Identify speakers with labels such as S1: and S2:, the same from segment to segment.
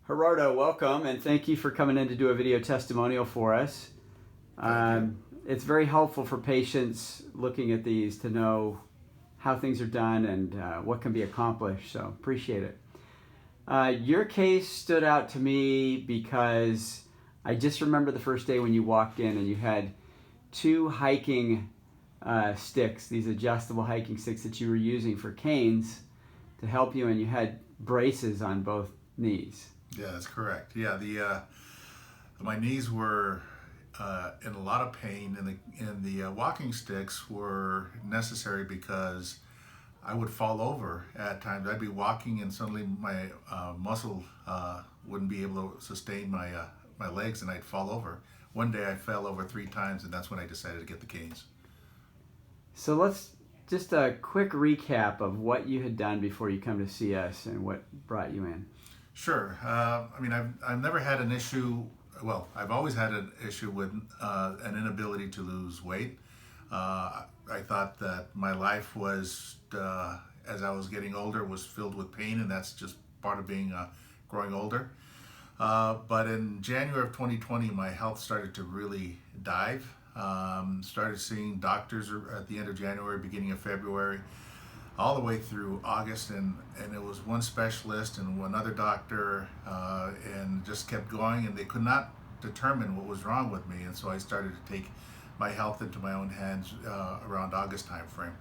S1: Gerardo, welcome, and thank you for coming in to do a video testimonial for us. It's very helpful for patients looking at these to know how things are done and what can be accomplished, so appreciate it. Your case stood out to me because I just remember the first day when you walked in and you had two hiking sticks, these adjustable hiking sticks that you were using for canes to help you, and you had braces on both knees.
S2: Yeah, that's correct. Yeah, my knees were in a lot of pain, and the walking sticks were necessary because I would fall over at times. I'd be walking, and suddenly my muscle wouldn't be able to sustain my legs, and I'd fall over. One day I fell over 3 times, and that's when I decided to get the canes.
S1: So let's just a quick recap of what you had done before you come to see us and what brought you in.
S2: Sure. I've never had an issue. Well, I've always had an issue with an inability to lose weight. I thought that my life was, as I was getting older, was filled with pain, and that's just part of being growing older. But in January of 2020, my health started to really dive. Started seeing doctors at the end of January, beginning of February, all the way through August, and it was one specialist and one other doctor, and just kept going, and they could not determine what was wrong with me. And so I started to take my health into my own hands around August time frame,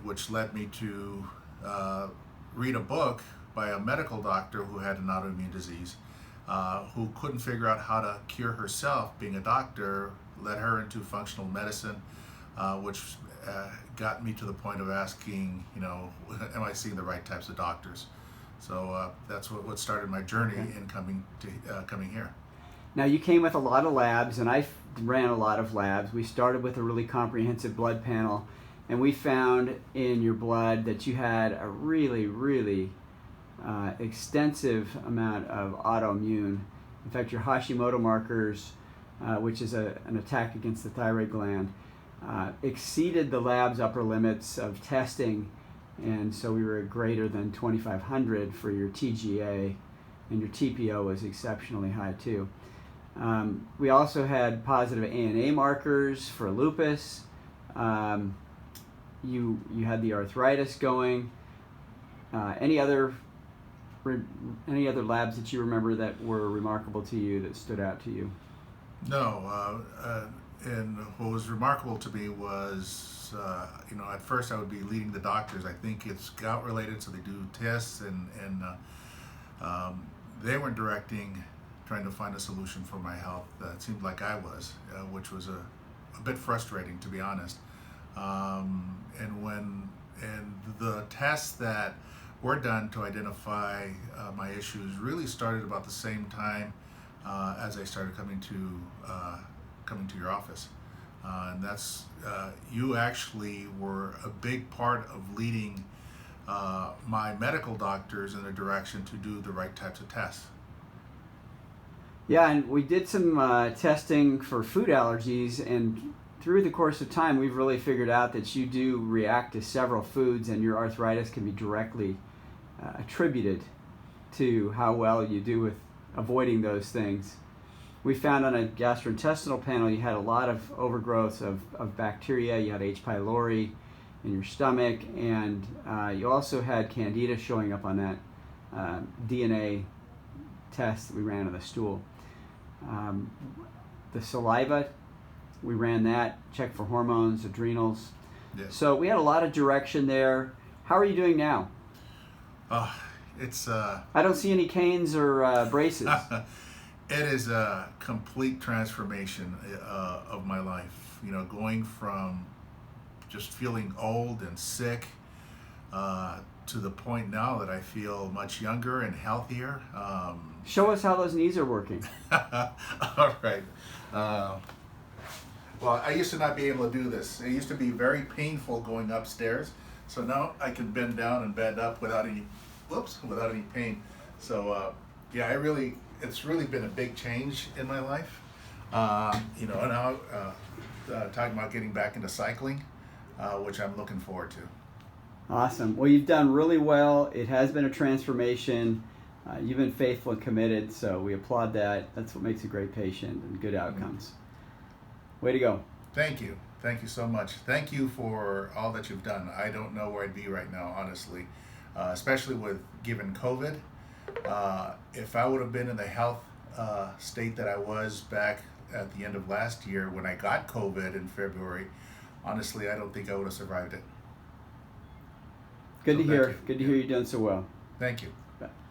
S2: which led me to read a book by a medical doctor who had an autoimmune disease, who couldn't figure out how to cure herself. Being a doctor led her into functional medicine, which got me to the point of asking, am I seeing the right types of doctors? So that's what started my journey in coming here.
S1: Now you came with a lot of labs, and I ran a lot of labs. We started with a really comprehensive blood panel, and we found in your blood that you had a really extensive amount of autoimmune. In fact, your Hashimoto markers, which is an attack against the thyroid gland, exceeded the lab's upper limits of testing, and so we were greater than 2,500 for your TGA, and your TPO was exceptionally high too. We also had positive ANA markers for lupus. You had the arthritis going. Any other labs that you remember that were remarkable to you, that stood out to you?
S2: No. And what was remarkable to me was, at first I would be leading the doctors. I think it's gout related, so they do tests, and they weren't trying to find a solution for my health. It seemed like I was, which was a bit frustrating, to be honest. And the tests that were done to identify my issues really started about the same time as I started coming to your office, and that's you actually were a big part of leading my medical doctors in a direction to do the right types of tests.
S1: Yeah, and we did some testing for food allergies, and through the course of time we've really figured out that you do react to several foods, and your arthritis can be directly attributed to how well you do with avoiding those things. We found on a gastrointestinal panel you had a lot of overgrowth of bacteria. You had H. pylori in your stomach, and you also had candida showing up on that DNA test that we ran on the stool. The saliva, we ran that, checked for hormones, adrenals.
S2: Yes.
S1: So we had a lot of direction there. How are you doing now?
S2: It's
S1: I don't see any canes or braces.
S2: It is a complete transformation of my life. Going from just feeling old and sick to the point now that I feel much younger and healthier.
S1: Show us how those knees are working.
S2: All right. Well, I used to not be able to do this. It used to be very painful going upstairs. So now I can bend down and bend up without any pain. So it's really been a big change in my life. Now talking about getting back into cycling, which I'm looking forward to.
S1: Awesome. Well, you've done really well. It has been a transformation. You've been faithful and committed, so we applaud that. That's what makes a great patient and good outcomes. Way to go.
S2: Thank you. Thank you so much. Thank you for all that you've done. I don't know where I'd be right now, honestly, especially with given COVID. If I would have been in the health state that I was back at the end of last year when I got COVID in February, honestly, I don't think I would have survived it.
S1: Good
S2: So
S1: to hear.
S2: thank you.
S1: Good to hear you're doing so well.
S2: Thank you.